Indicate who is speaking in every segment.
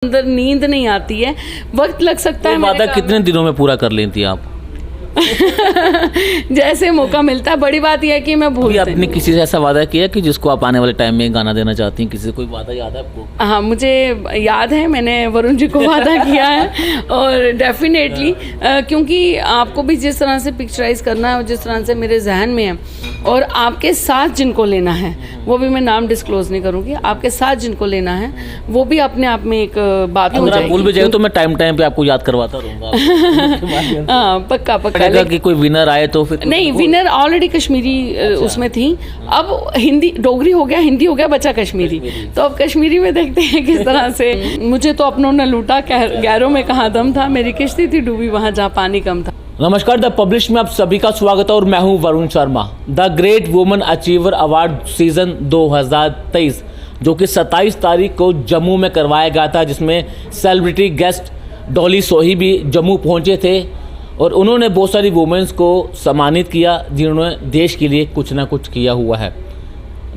Speaker 1: अंदर नींद नहीं आती है, वक्त लग सकता है।
Speaker 2: वादा कितने दिनों में पूरा कर लेती आप?
Speaker 1: जैसे मौका मिलता है। बड़ी बात यह है कि मैं भूल
Speaker 2: आपने किसी से ऐसा वादा किया कि जिसको आप आने वाले टाइम में गाना देना चाहती हैं? किसी से कोई वादा याद है आपको?
Speaker 1: हाँ, मुझे याद है, मैंने वरुण जी को वादा किया है और डेफिनेटली क्योंकि आपको भी जिस तरह से पिक्चराइज करना है, जिस तरह से मेरे जहन में है, और आपके साथ जिनको लेना है, वो भी मैं नाम डिस्क्लोज नहीं करूँगी, आपके साथ जिनको लेना है वो भी अपने आप में एक बात हो जाएगी।
Speaker 2: भूल भी जाएगा तो मैं टाइम पे आपको याद करवाता रहूँगा।
Speaker 1: हाँ, पक्का पक्का।
Speaker 2: कि कोई विनर आए तो फिर
Speaker 1: नहीं, विनर ऑलरेडी कश्मीरी उसमें थी। अब हिंदी डोगरी हो गया, हिंदी हो गया, बचा कश्मीरी। तो अब कश्मीरी में देखते हैं किस तरह से। मुझे तो अपनों ने लूटा, गैरों में कहाँ दम था, मेरी किश्ती थी डूबी वहाँ जहाँ पानी कम था।
Speaker 2: नमस्कार, द पब्लिश में आप सभी का स्वागत है और मैं हूं Varun Sharma. The great women achiever award season 2023 जो कि 27 तारीख को जम्मू में करवाया गया था, जिसमें सेलिब्रिटी गेस्ट डॉली सोही भी जम्मू पहुंचे थे और उन्होंने बहुत सारी वुमेन्स को सम्मानित किया जिन्होंने देश के लिए कुछ ना कुछ किया हुआ है।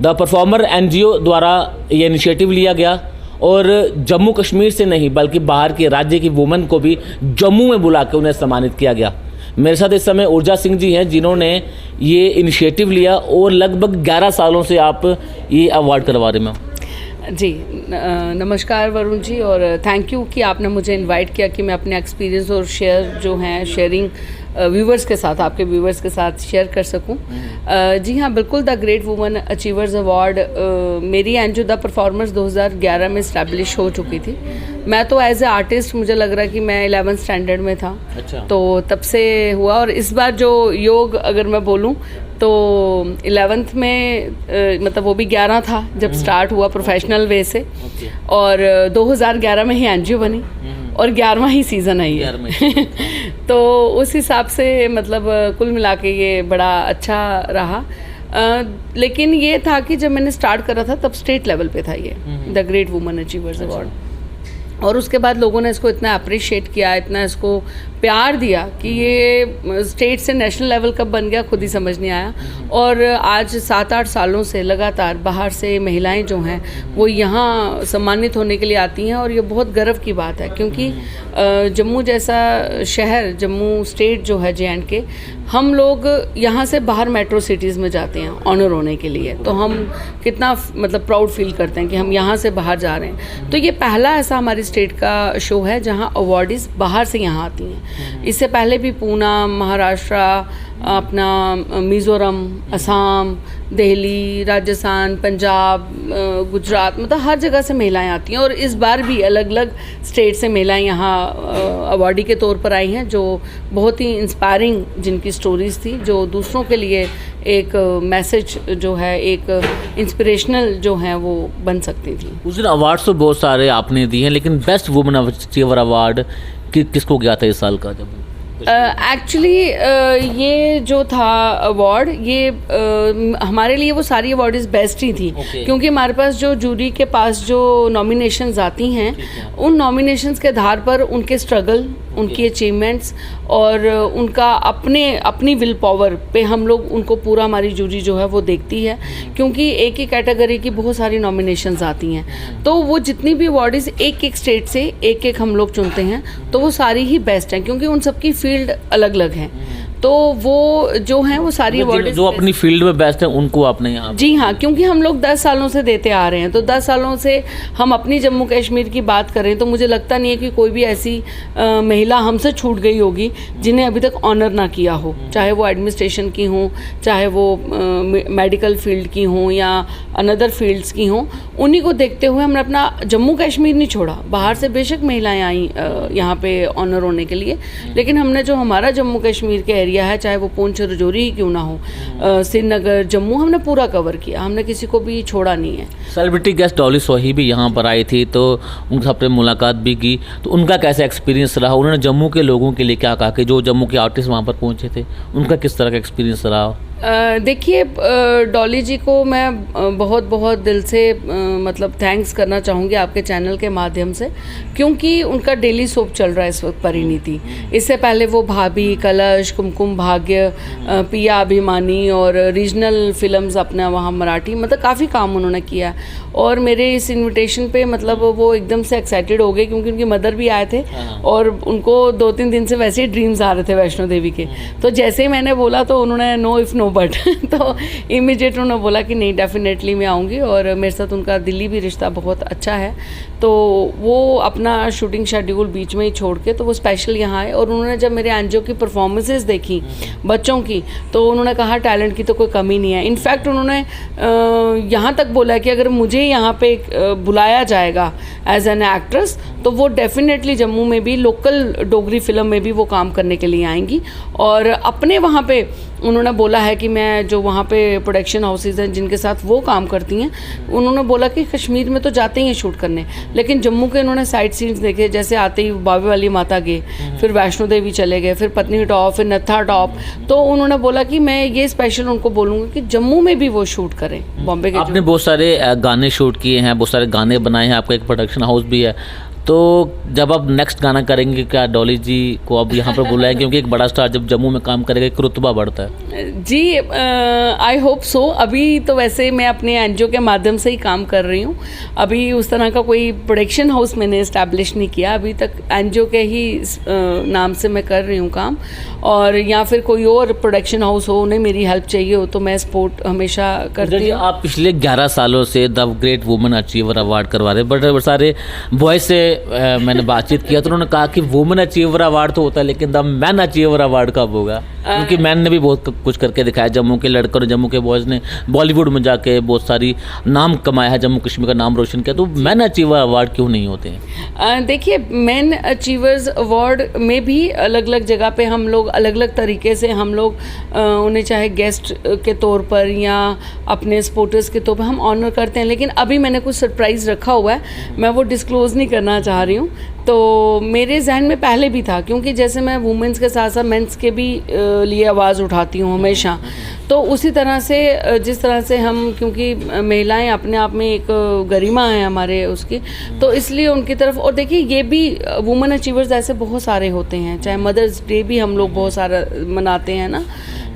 Speaker 2: द परफॉर्मर NGO द्वारा ये इनिशिएटिव लिया गया और जम्मू कश्मीर से नहीं बल्कि बाहर के राज्य की वुमेन को भी जम्मू में बुला के उन्हें सम्मानित किया गया। मेरे साथ इस समय ऊर्जा सिंह जी हैं जिन्होंने ये इनिशिएटिव लिया और लगभग 11 सालों से आप ये अवार्ड करवा रहे हैं।
Speaker 1: जी नमस्कार वरुण जी, और थैंक यू कि आपने मुझे इनवाइट किया कि मैं अपने एक्सपीरियंस और शेयरिंग व्यूवर्स के साथ, आपके व्यूवर्स के साथ शेयर कर सकूं। जी हाँ, बिल्कुल। The great women achievers award मेरी NGO द परफॉर्मर्स 2011 में इस्टेब्लिश हो चुकी थी। मैं तो एज ए आर्टिस्ट, मुझे लग रहा है कि मैं 11th स्टैंडर्ड में था। अच्छा। तो तब से हुआ, और इस बार जो योग अगर मैं बोलूं तो 11th में मतलब वो भी 11 था जब स्टार्ट हुआ प्रोफेशनल वे से, और 2011 में ही NGO बनी और 11वां ही सीज़न है ये। तो उस हिसाब से मतलब कुल मिला के ये बड़ा अच्छा रहा। लेकिन ये था कि जब मैंने स्टार्ट करा था तब स्टेट लेवल पे था ये the great women achievers award, और उसके बाद लोगों ने इसको इतना अप्रिशिएट किया, इतना इसको प्यार दिया कि ये स्टेट से नेशनल लेवल कब बन गया खुद ही समझ नहीं आया। और आज 7-8 सालों से लगातार बाहर से महिलाएं जो हैं वो यहाँ सम्मानित होने के लिए आती हैं, और ये बहुत गर्व की बात है क्योंकि जम्मू जैसा शहर, जम्मू स्टेट जो है JNK, हम लोग यहाँ से बाहर मेट्रो सिटीज़ में जाते हैं ऑनर होने के लिए, तो हम कितना मतलब प्राउड फील करते हैं कि हम यहाँ से बाहर जा रहे हैं। तो ये पहला ऐसा हमारी स्टेट का शो है जहाँ अवार्डीज़ बाहर से यहाँ आती हैं। इससे पहले भी पूना, महाराष्ट्र, अपना मिज़ोरम, असम, दिल्ली, राजस्थान, पंजाब, गुजरात, मतलब हर जगह से महिलाएं आती हैं, और इस बार भी अलग अलग स्टेट से महिलाएं यहाँ अवार्डी के तौर पर आई हैं, जो बहुत ही इंस्पायरिंग जिनकी स्टोरीज़ थी, जो दूसरों के लिए एक मैसेज जो है, एक इंस्पिरेशनल जो है वो बन सकती थी।
Speaker 2: उस दिन अवार्ड्स तो बहुत सारे आपने दिए हैं, लेकिन बेस्ट वुमेन अचीवर अवार्ड किसको गया था इस साल का? जब
Speaker 1: एक्चुअली ये जो था अवार्ड, ये हमारे लिए वो सारी अवार्ड्स बेस्ट ही थी। क्योंकि हमारे पास जो जूरी के पास जो नॉमिनेशंस आती हैं, उन नॉमिनेशंस के आधार पर उनके स्ट्रगल, उनकी अचीवमेंट्स और उनका अपनी विल पावर पे हम लोग उनको पूरा, हमारी जूरी जो है वो देखती है। क्योंकि एक ही कैटेगरी की बहुत सारी नॉमिनेशंस आती हैं, तो वो जितनी भी अवार्ड्स एक स्टेट से एक हम लोग चुनते हैं, तो वो सारी ही बेस्ट हैं क्योंकि उन सबकी फील्ड अलग अलग है। तो वो जो हैं वो सारी अवार्ड
Speaker 2: जो अपनी फील्ड में बेस्ट है उनको आपने यहाँ।
Speaker 1: जी हाँ, क्योंकि हम लोग 10 सालों से देते आ रहे हैं, तो 10 सालों से हम अपनी जम्मू कश्मीर की बात करें तो मुझे लगता नहीं है कि कोई भी ऐसी महिला हमसे छूट गई होगी जिन्हें अभी तक ऑनर ना किया हो, चाहे वो एडमिनिस्ट्रेशन की हों, चाहे वो मेडिकल फील्ड की हों या अनदर फील्ड्स की हों। उन्हीं को देखते हुए हमने अपना जम्मू कश्मीर नहीं छोड़ा। बाहर से बेशक महिलाएँ आई यहाँ पे ऑनर होने के लिए, लेकिन हमने जो हमारा जम्मू कश्मीर के एरिया है, चाहे वो पुंछ रजौरी ही क्यों ना हो, श्रीनगर, जम्मू, हमने पूरा कवर किया, हमने किसी को भी छोड़ा नहीं है।
Speaker 2: सेलिब्रिटी गेस्ट डॉली सोही भी यहाँ पर आई थी, तो उनसे आपने मुलाकात भी की, तो उनका कैसा एक्सपीरियंस रहा? उन्होंने जम्मू के लोगों के लिए क्या कहा कि जो जम्मू के आर्टिस्ट वहाँ पर पहुँचे थे, उनका किस तरह का एक्सपीरियंस रहा?
Speaker 1: देखिए, डॉली जी को मैं बहुत बहुत दिल से मतलब थैंक्स करना चाहूँगी आपके चैनल के माध्यम से, क्योंकि उनका डेली सोप चल रहा है इस वक्त परिणीति। इससे पहले वो भाभी, कलश, कुमकुम भाग्य, पिया अभिमानी और रीजनल फिल्म्स अपना वहाँ मराठी, मतलब काफ़ी काम उन्होंने किया है। और मेरे इस इनविटेशन पे मतलब वो एकदम से एक्साइटेड हो गए, क्योंकि उनकी मदर भी आए थे और उनको 2-3 दिन से वैसे ही ड्रीम्स आ रहे थे वैष्णो देवी के। तो जैसे ही मैंने बोला तो उन्होंने नो इफ़ नो बट तो इमीडिएट उन्होंने बोला कि नहीं, डेफिनेटली मैं आऊँगी। और मेरे साथ उनका दिल्ली भी रिश्ता बहुत अच्छा है, तो वो अपना शूटिंग शेड्यूल बीच में ही छोड़ के तो वो स्पेशल यहाँ आए। और उन्होंने जब मेरे एनजीओ की परफॉर्मेंसेस देखी बच्चों की, तो उन्होंने कहा टैलेंट की तो कोई कमी नहीं है। इनफैक्ट उन्होंने यहाँ तक बोला कि अगर मुझे यहाँ पे बुलाया जाएगा एज एन एक्ट्रेस, तो वो डेफिनेटली जम्मू में भी लोकल डोगरी फिल्म में भी वो काम करने के लिए आएंगी। और अपने वहाँ पे उन्होंने बोला है कि मैं जो वहाँ पे प्रोडक्शन हाउसेज हैं जिनके साथ वो काम करती हैं, उन्होंने बोला कि कश्मीर में तो जाते ही हैं शूट करने, लेकिन जम्मू के उन्होंने साइड सीन्स देखे। जैसे आते ही बाबे वाली माता गए, फिर वैष्णो देवी चले गए, फिर पत्नी टॉप, फिर नत्था टॉप। तो उन्होंने बोला कि मैं ये स्पेशल उनको बोलूँगी कि जम्मू में भी वो शूट करें। बॉम्बे के
Speaker 2: आपने बहुत सारे गाने शूट किए हैं, बहुत सारे गाने बनाए हैं, आपका एक प्रोडक्शन हाउस भी है, तो जब आप नेक्स्ट गाना करेंगे क्या डॉली जी को अब यहाँ पर बुलाएं, क्योंकि एक बड़ा स्टार जब जम्मू में काम करेगा एक रुतबा बढ़ता है?
Speaker 1: जी, आई होप सो। अभी तो वैसे मैं अपने एनजीओ के माध्यम से ही काम कर रही हूँ, अभी उस तरह का कोई प्रोडक्शन हाउस मैंने इस्टेब्लिश नहीं किया अभी तक। एनजीओ के ही नाम से मैं कर रही हूँ काम, और या फिर कोई और प्रोडक्शन हाउस हो, उन्हें मेरी हेल्प चाहिए हो तो मैं सपोर्ट हमेशा करती हूँ।
Speaker 2: आप पिछले 11 सालों से the great women achiever award करवा रहे हैं, बट सारे बॉयज से मैंने बातचीत किया तो उन्होंने कहा कि वुमेन अचीवर अवार्ड तो होता है, लेकिन द मैन अचीवर अवार्ड कब होगा? क्योंकि मैन ने भी बहुत कुछ करके दिखाया, जम्मू के लड़कों ने, जम्मू के बॉयज़ ने बॉलीवुड में जाके बहुत सारी नाम कमाया है, जम्मू कश्मीर का नाम रोशन किया, तो मैन अचीवर अवार्ड क्यों नहीं होते हैं?
Speaker 1: देखिए, मैन अचीवर्स अवार्ड में भी अलग अलग जगह पे हम लोग अलग अलग तरीके से हम लोग उन्हें चाहे गेस्ट के तौर पर या अपने सपोर्टर्स के तौर पर हम ऑनर करते हैं। लेकिन अभी मैंने कुछ सरप्राइज़ रखा हुआ है, मैं वो डिस्क्लोज़ नहीं करना चाह रही हूँ। तो मेरे जहन में पहले भी था, क्योंकि जैसे मैं वुमेंस के साथ साथ मेंस के भी लिए आवाज़ उठाती हूँ हमेशा, तो उसी तरह से जिस तरह से हम, क्योंकि महिलाएं अपने आप में एक गरिमा है हमारे उसकी, तो इसलिए उनकी तरफ। और देखिए, ये भी वुमेन अचीवर्स ऐसे बहुत सारे होते हैं, चाहे मदर्स डे भी हम लोग बहुत सारा मनाते हैं ना,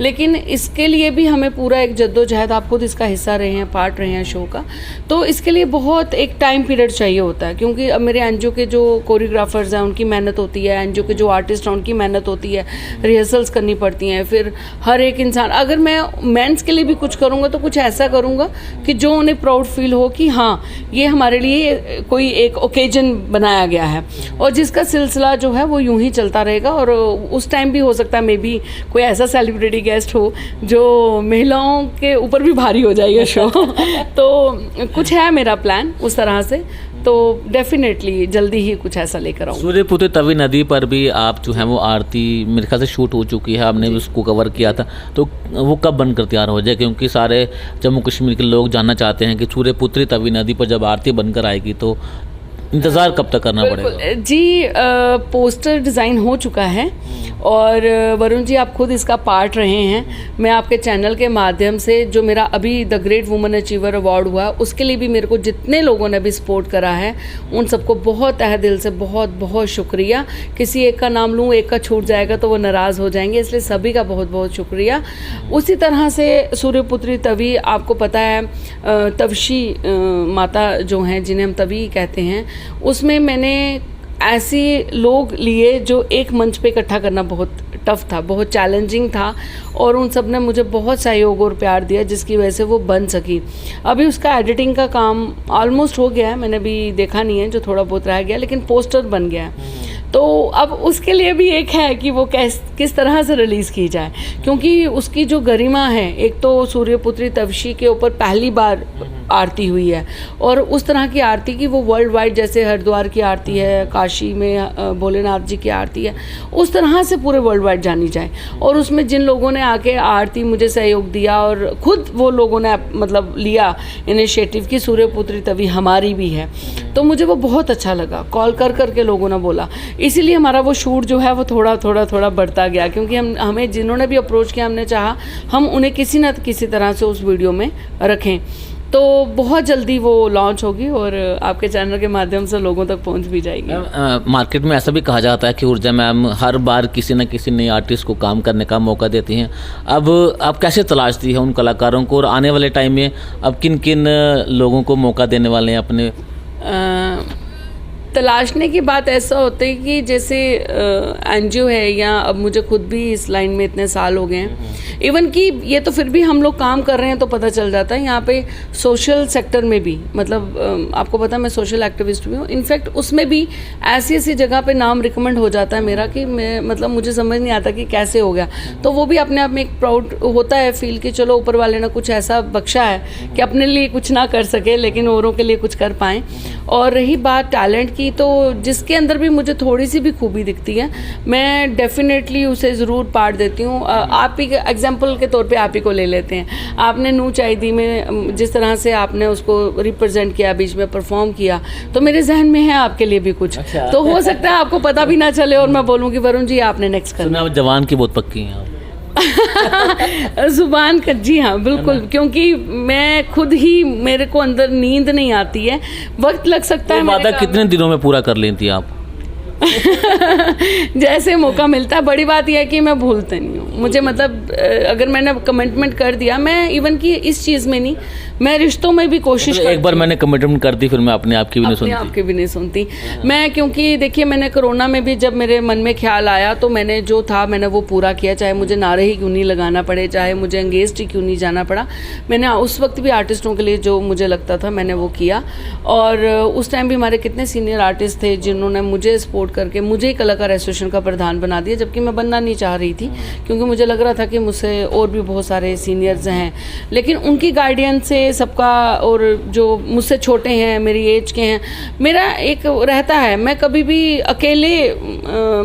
Speaker 1: लेकिन इसके लिए भी हमें पूरा एक जद्दोजहद, आप खुद इसका हिस्सा रहे हैं, पार्ट रहे हैं शो का, तो इसके लिए बहुत एक टाइम पीरियड चाहिए होता है। क्योंकि अब मेरे एनजीओ के जो कोरियोग्राफर्स हैं उनकी मेहनत होती है, एनजीओ के जो आर्टिस्ट हैं उनकी मेहनत होती है, रिहर्सल्स करनी पड़ती हैं, फिर हर एक इंसान, अगर मैं मेंस के लिए भी कुछ करूँगा तो कुछ ऐसा करूँगा कि जो उन्हें प्राउड फील हो कि हाँ, ये हमारे लिए कोई एक ओकेजन बनाया गया है, और जिसका सिलसिला जो है वो यूं ही चलता रहेगा। और उस टाइम भी हो सकता है मे बी कोई ऐसा सेलिब्रिटी गेस्ट हो जो महिलाओं के ऊपर भी भारी हो जाएगा शो तो कुछ है मेरा प्लान उस तरह से, तो डेफिनेटली जल्दी ही कुछ ऐसा लेकर आऊँ।
Speaker 2: सूर्यपुत्री तवी नदी पर भी आप जो है वो आरती मेरे ख्याल से शूट हो चुकी है, आपने भी उसको कवर किया था, तो वो कब बनकर तैयार हो जाए? क्योंकि सारे जम्मू कश्मीर के लोग जानना चाहते हैं कि सूर्यपुत्री तवी नदी पर जब आरती बनकर आएगी तो इंतज़ार कब तक करना पड़ेगा?
Speaker 1: जी, पोस्टर डिज़ाइन हो चुका है, और वरुण जी आप खुद इसका पार्ट रहे हैं। मैं आपके चैनल के माध्यम से जो मेरा अभी the great women achiever award हुआ, उसके लिए भी मेरे को जितने लोगों ने भी सपोर्ट करा है उन सबको बहुत तहे दिल से बहुत बहुत शुक्रिया। किसी एक का नाम लूँ, एक का छूट जाएगा तो वो नाराज़ हो जाएंगे, इसलिए सभी का बहुत बहुत शुक्रिया। उसी तरह से सूर्यपुत्री तवी, आपको पता है तवशी माता जो हैं जिन्हें हम तवी कहते हैं, उसमें मैंने ऐसे लोग लिए जो एक मंच पे इकट्ठा करना बहुत टफ था, बहुत चैलेंजिंग था, और उन सब ने मुझे बहुत सहयोग और प्यार दिया जिसकी वजह से वो बन सकी। अभी उसका एडिटिंग का काम ऑलमोस्ट हो गया है, मैंने अभी देखा नहीं है, जो थोड़ा बहुत रह गया, लेकिन पोस्टर बन गया है। तो अब उसके लिए भी एक है कि वो किस तरह से रिलीज़ की जाए, क्योंकि उसकी जो गरिमा है, एक तो सूर्यपुत्री तवशी के ऊपर पहली बार आरती हुई है, और उस तरह की आरती की वो वर्ल्ड वाइड, जैसे हरिद्वार की आरती है, काशी में भोलेनाथ जी की आरती है, उस तरह से पूरे वर्ल्ड वाइड जानी जाए। और उसमें जिन लोगों ने आके आरती मुझे सहयोग दिया और खुद वो लोगों ने मतलब लिया इनिशिएटिव की सूर्यपुत्री तवी हमारी भी है, तो मुझे वो बहुत अच्छा लगा। कॉल कर करके लोगों ने बोला, इसीलिए हमारा वो शूट जो है वो थोड़ा बढ़ता गया, क्योंकि हमें जिन्होंने भी अप्रोच किया हमने चाहा हम उन्हें किसी न किसी तरह से उस वीडियो में रखें। तो बहुत जल्दी वो लॉन्च होगी और आपके चैनल के माध्यम से लोगों तक पहुंच भी जाएगी।
Speaker 2: मार्केट में ऐसा भी कहा जाता है कि ऊर्जा मैम हर बार किसी न किसी नए आर्टिस्ट को काम करने का मौका देती हैं। अब आप कैसे तलाशती हैं उन कलाकारों को, और आने वाले टाइम में अब किन किन लोगों को मौका देने वाले हैं अपने?
Speaker 1: तलाशने की बात ऐसा होता है कि जैसे एनजीओ है, या अब मुझे खुद भी इस लाइन में इतने साल हो गए हैं, इवन कि ये तो फिर भी हम लोग काम कर रहे हैं तो पता चल जाता है। यहाँ पे सोशल सेक्टर में भी, मतलब आपको पता है मैं सोशल एक्टिविस्ट भी हूँ, इनफैक्ट उसमें भी ऐसी ऐसी जगह पे नाम रिकमेंड हो जाता है मेरा कि मैं मतलब मुझे समझ नहीं आता कि कैसे हो गया। तो वो भी अपने आप में एक प्राउड होता है फील कि चलो ऊपर वाले ने कुछ ऐसा बख्शा है कि अपने लिए कुछ ना कर सके लेकिन औरों के लिए कुछ कर पाएँ। और रही बात टैलेंट की, तो जिसके अंदर भी मुझे थोड़ी सी भी खूबी दिखती है मैं डेफिनेटली उसे ज़रूर पार्ट देती हूँ। आप ही एग्जांपल के तौर पे आप ही को ले लेते हैं, आपने नू चाइदी में जिस तरह से आपने उसको रिप्रेजेंट किया, बीच में परफॉर्म किया, तो मेरे जहन में है आपके लिए भी कुछ।
Speaker 2: अच्छा।
Speaker 1: तो हो सकता है आपको पता भी ना चले और मैं बोलूँ कि वरुण जी आपने नेक्स्ट करना।
Speaker 2: सुना जवान की बहुत पक्की हैं आप।
Speaker 1: जुबान का, जी हाँ बिल्कुल, क्योंकि मैं खुद ही मेरे को अंदर नींद नहीं आती है, वक्त लग सकता है।
Speaker 2: वादा कितने दिनों में पूरा कर लेती आप?
Speaker 1: जैसे मौका मिलता है। बड़ी बात यह है कि मैं भूलते नहीं हूँ, मुझे मतलब अगर मैंने कमिटमेंट कर दिया, मैं इवन कि इस चीज़ में नहीं, मैं रिश्तों में भी कोशिश
Speaker 2: एक बार मैंने कमिटमेंट कर दी फिर मैं अपने आप की भी नहीं सुनती।
Speaker 1: आपकी भी नहीं सुनती मैं, क्योंकि देखिए मैंने कोरोना में भी जब मेरे मन में ख्याल आया तो मैंने जो था मैंने वो पूरा किया, चाहे मुझे नारे ही क्यों नहीं लगाना पड़े, चाहे मुझे एंगेज्ड ही क्यों नहीं जाना पड़ा। मैंने उस वक्त भी आर्टिस्टों के लिए जो मुझे लगता था मैंने वो किया। और उस टाइम भी हमारे कितने सीनियर आर्टिस्ट थे जिन्होंने मुझे सपोर्ट करके मुझे कलाकार एसोसिएशन का प्रधान बना दिया, जबकि मैं बनना नहीं चाह रही थी, क्योंकि मुझे लग रहा था कि मुझसे और भी बहुत सारे सीनियर्स हैं। लेकिन उनकी गाइडेंस से सबका, और जो मुझसे छोटे हैं, मेरी एज के हैं, मेरा एक रहता है मैं कभी भी अकेले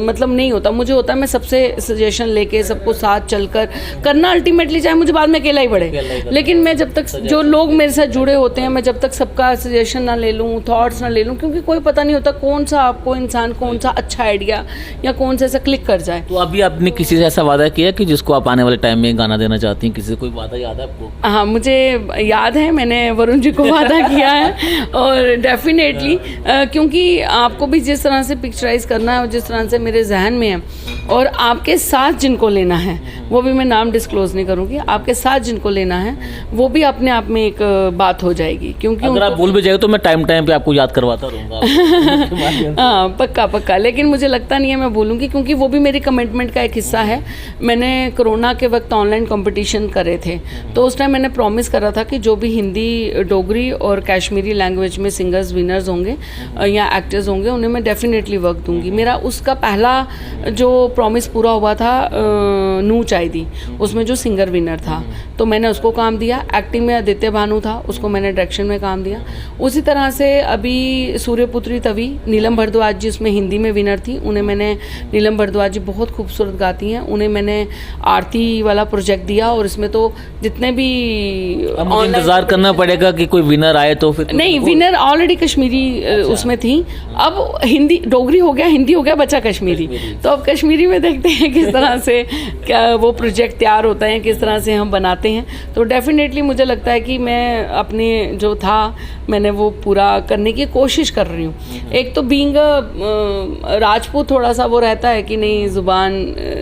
Speaker 1: मतलब नहीं होता, मुझे होता है मैं सबसे सजेशन लेके सबको साथ चलकर करना, अल्टीमेटली चाहे मुझे बाद में अकेला ही पड़े, लेकिन मैं जब तक जो लोग मेरे साथ जुड़े होते हैं, मैं जब तक सबका सजेशन ना ले लूँ, थॉट्स ना ले लूँ, क्योंकि कोई पता नहीं होता कौन सा आपको इंसान कौन सा अच्छा आइडिया या कौन सा ऐसा क्लिक कर जाए।
Speaker 2: तो अभी आपने किसी से ऐसा वादा किया कि जिसको आप आने वाले टाइम में गाना देना चाहती हैं, किसी से कोई वादा याद है आपको?
Speaker 1: हाँ, मुझे याद है, मैंने वरुण जी को वादा किया है और डेफिनेटली क्योंकि आपको भी जिस तरह से पिक्चराइज करना है, जिस तरह से मेरे जहन में है, और आपके साथ जिनको लेना है, वो भी मैं नाम डिस्क्लोज नहीं करूँगी, आपके साथ जिनको लेना है वो भी अपने आप में एक बात हो जाएगी। क्योंकि
Speaker 2: अगर आप भूल भी जाएगा तो मैं टाइम पे आपको याद करवाता रहूँगा।
Speaker 1: हाँ, पक्का, लेकिन मुझे लगता नहीं है मैं भूलूंगी, क्योंकि वो भी मेरी कमिटमेंट का एक हिस्सा है। मैंने कोरोना के वक्त ऑनलाइन कंपटीशन करे थे, तो उस टाइम मैंने प्रॉमिस करा था कि जो भी हिंदी, डोगरी और कश्मीरी लैंग्वेज में सिंगर्स विनर्स होंगे या एक्टर्स होंगे उन्हें मैं डेफिनेटली वर्क दूंगी। मेरा उसका पहला जो प्रॉमिस पूरा हुआ था नू चाइदी, उसमें जो सिंगर विनर था, तो मैंने उसको काम दिया। एक्टिंग में आदित्य भानु था, उसको मैंने डायरेक्शन में काम दिया। उसी तरह से अभी सूर्यपुत्री तवी, नीलम भारद्वाज जी उसमें हिंदी में विनर थी, उन्हें मैंने, नीलम भारद्वाज जी बहुत खूबसूरत गाती हैं, उन्हें मैंने आरती वाला प्रोजेक्ट दिया। और इसमें तो जितने भी
Speaker 2: इंतजार करना पड़ेगा कि कोई विनर आए तो फिर
Speaker 1: नहीं, विनर ऑलरेडी कश्मीरी उसमें थी, अब हिंदी, डोगरी हो गया, हिंदी हो गया, बचा कश्मीरी। तो अब कश्मीरी में देखते हैं किस तरह से क्या वो प्रोजेक्ट तैयार होता है, किस तरह से हम बनाते हैं। तो डेफिनेटली मुझे लगता है कि मैं अपने जो था मैंने वो पूरा करने की कोशिश कर रही हूँ। एक तो बीइंग राजपूत थोड़ा सा वो रहता है कि नहीं, जुबान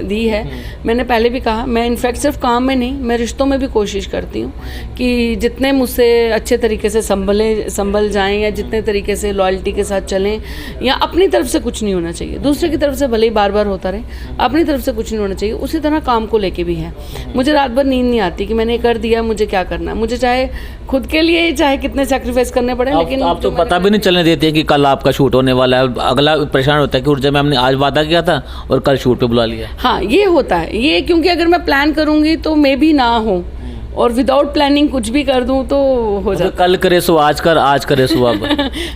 Speaker 1: दी है। मैंने पहले भी कहा, मैं इनफैक्ट सिर्फ काम में नहीं, मैं रिश्तों में भी कोशिश करती हूँ कि जितने मुझसे अच्छे तरीके से संभल जाएं, या जितने तरीके से लॉयल्टी के साथ चलें, या अपनी तरफ से कुछ नहीं होना चाहिए, दूसरे की तरफ से भले ही बार बार होता रहे, अपनी तरफ से कुछ नहीं होना चाहिए। उसी तरह काम को लेके भी है। मुझे रात भर नींद नहीं आती कि मैंने कर दिया, मुझे क्या करना है। मुझे चाहे खुद के लिए चाहे कितने सैक्रिफाइस करने पड़े, लेकिन
Speaker 2: आप तो पता भी नहीं चलने देते कि कल आपका शूट होने वाला है। अगला परेशान होता है कि ऊर्जा मैम ने आज वादा किया था और कल शूट पे बुला लिया।
Speaker 1: हाँ, ये होता है ये, क्योंकि अगर मैं प्लान करूंगी तो मे भी ना हो, और विदाउट प्लानिंग कुछ भी कर दूं तो हो जाता
Speaker 2: कल करे सो आज कर, आज करे सो अब।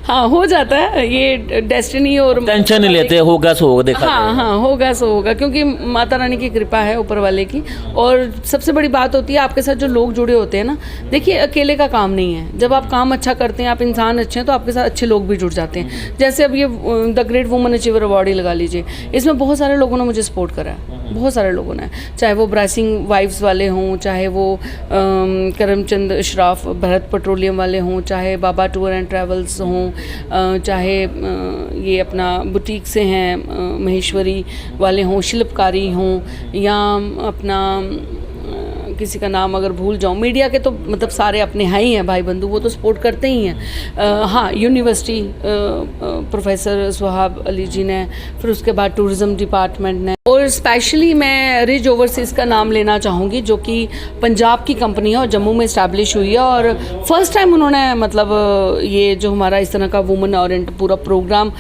Speaker 1: हाँ, हो जाता है, ये डेस्टिनी और
Speaker 2: टेंशन नहीं लेते, होगा सो होगा, देखा
Speaker 1: हाँ हाँ, होगा सो होगा, क्योंकि माता रानी की कृपा है ऊपर वाले की। और सबसे बड़ी बात होती है आपके साथ जो लोग जुड़े होते हैं ना, देखिए अकेले का काम नहीं है, जब आप काम अच्छा करते हैं, आप इंसान अच्छे हैं, तो आपके साथ अच्छे लोग भी जुड़ जाते हैं। जैसे अब ये the great woman achiever award ही लगा लीजिए, इसमें बहुत सारे लोगों ने मुझे सपोर्ट करा है, बहुत सारे लोगों ने, चाहे वो ब्रासिंग वाइफ्स वाले हों, चाहे वो करमचंद अशराफ भरत पेट्रोलियम वाले हों, चाहे बाबा टूर एंड ट्रैवल्स हों, चाहे ये अपना बुटीक से हैं महेश्वरी वाले हों, शिल्पकारी हों, या अपना किसी का नाम अगर भूल जाऊँ, मीडिया के तो मतलब सारे अपने हैं ही हैं भाई बंधु, वो तो सपोर्ट करते ही हैं। हाँ, यूनिवर्सिटी प्रोफेसर सुहाब अली जी ने, फिर उसके बाद टूरिज़्म डिपार्टमेंट ने, और स्पेशली मैं रिज ओवरसीज़ का नाम लेना चाहूँगी, जो कि पंजाब की कंपनी है और जम्मू में इस्टेब्लिश हुई है। और फर्स्ट टाइम उन्होंने मतलब ये जो हमारा इस तरह का वुमेन ओरिएंट पूरा प्रोग्राम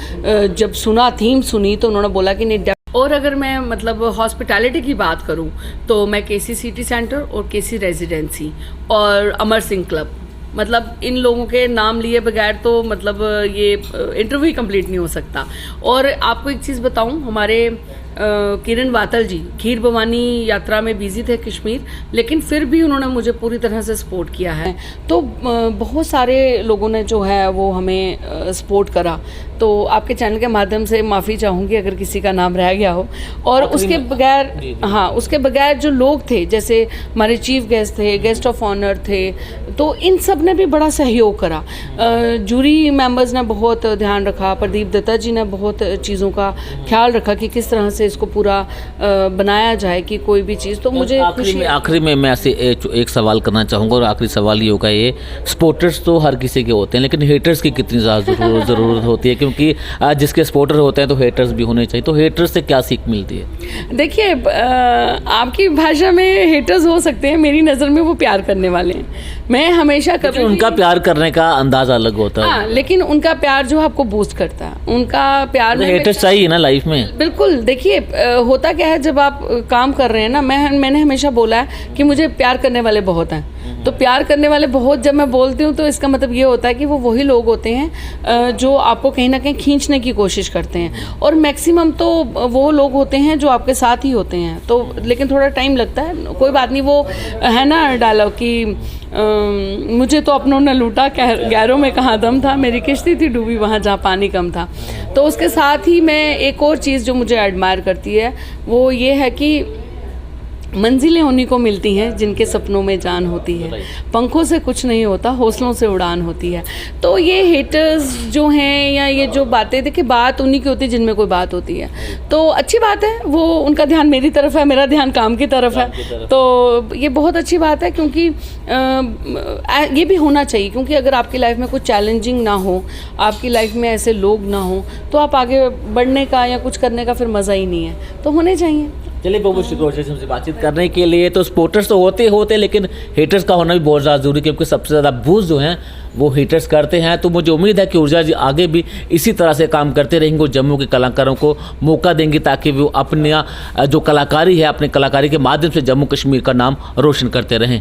Speaker 1: जब सुना, थीम सुनी, तो उन्होंने बोला कि नहीं। और अगर मैं मतलब हॉस्पिटैलिटी की बात करूं तो मैं केसी सिटी सेंटर और केसी रेजिडेंसी और अमर सिंह क्लब, मतलब इन लोगों के नाम लिए बगैर तो मतलब ये इंटरव्यू ही कंप्लीट नहीं हो सकता। और आपको एक चीज़ बताऊं, हमारे किरण वातल जी खीर भवानी यात्रा में बिजी थे कश्मीर, लेकिन फिर भी उन्होंने मुझे पूरी तरह से सपोर्ट किया है। तो बहुत सारे लोगों ने जो है वो हमें सपोर्ट करा। तो आपके चैनल के माध्यम से माफ़ी चाहूँगी अगर किसी का नाम रह गया हो। और उसके बगैर, हाँ, उसके बगैर जो लोग थे, जैसे हमारे चीफ गेस्ट थे, गेस्ट ऑफ ऑनर थे, तो इन सब ने भी बड़ा सहयोग करा। जूरी मेंबर्स ने बहुत ध्यान रखा, प्रदीप दत्ता जी ने बहुत चीज़ों का ख्याल रखा कि किस तरह से इसको पूरा बनाया जाए कि कोई भी चीज़। तो मुझे
Speaker 2: आखिरी में मैं ऐसे एक सवाल करना चाहूँगा, और आखिरी सवाल ये होगा, ये सपोर्टर्स तो हर किसी के होते हैं, लेकिन हेटर्स की कितनी ज़्यादा ज़रूरत होती है? क्योंकि जिसके सपोर्टर होते हैं तो हेटर्स भी होने चाहिए, तो हेटर्स से क्या सीख मिलती है?
Speaker 1: देखिए, आपकी भाषा में हेटर्स हो सकते हैं, मेरी नज़र में वो प्यार करने वाले हैं। मैं हमेशा कभी,
Speaker 2: उनका प्यार करने का अंदाज अलग होता है।
Speaker 1: हाँ, लेकिन उनका प्यार जो आपको बूस्ट करता है, उनका प्यार में
Speaker 2: हेटर्स चाहिए ना लाइफ में।
Speaker 1: बिल्कुल। देखिए, होता क्या है, जब आप काम कर रहे हैं ना, मैंने हमेशा बोला है कि मुझे प्यार करने वाले बहुत हैं। तो प्यार करने वाले बहुत जब मैं बोलती हूँ तो इसका मतलब ये होता है कि वो वही लोग होते हैं जो आपको कहीं ना कहीं खींचने की कोशिश करते हैं, और मैक्सिमम तो वो लोग होते हैं जो आपके साथ ही होते हैं। तो लेकिन थोड़ा टाइम लगता है, कोई बात नहीं। वो है ना डायलॉग कि मुझे तो अपनों ने लूटा, गैरों में कहाँ दम था, मेरी किश्ती थी डूबी वहाँ जहाँ पानी कम था। तो उसके साथ ही मैं एक और चीज़ जो मुझे एडमायर करती है वो ये है कि मंजिलें उन्हीं को मिलती हैं जिनके सपनों में जान होती है, पंखों से कुछ नहीं होता, हौसलों से उड़ान होती है। तो ये हेटर्स जो हैं या ये जो बातें, देखिए बात उन्हीं की होती है जिनमें कोई बात होती है। तो अच्छी बात है, वो उनका ध्यान मेरी तरफ है, मेरा ध्यान काम की तरफ है। तो ये बहुत अच्छी बात है, क्योंकि ये भी होना चाहिए, क्योंकि अगर आपकी लाइफ में कुछ चैलेंजिंग ना हो, आपकी लाइफ में ऐसे लोग ना हो, तो आप आगे बढ़ने का या कुछ करने का फिर मज़ा ही नहीं है। तो होने चाहिए।
Speaker 2: चलिए, बहुत शुक्रिया हमसे बातचीत करने के लिए। तो सपोर्टर्स तो होते लेकिन हेटर्स का होना भी बहुत ज़्यादा ज़रूरी, क्योंकि सबसे ज़्यादा बूझ जो हैं वो हेटर्स करते हैं। तो मुझे उम्मीद है कि ऊर्जा जी आगे भी इसी तरह से काम करते रहेंगे, जम्मू के कलाकारों को मौका देंगे, ताकि वो अपना जो कलाकारी है, अपने कलाकारी के माध्यम से जम्मू कश्मीर का नाम रोशन करते रहें।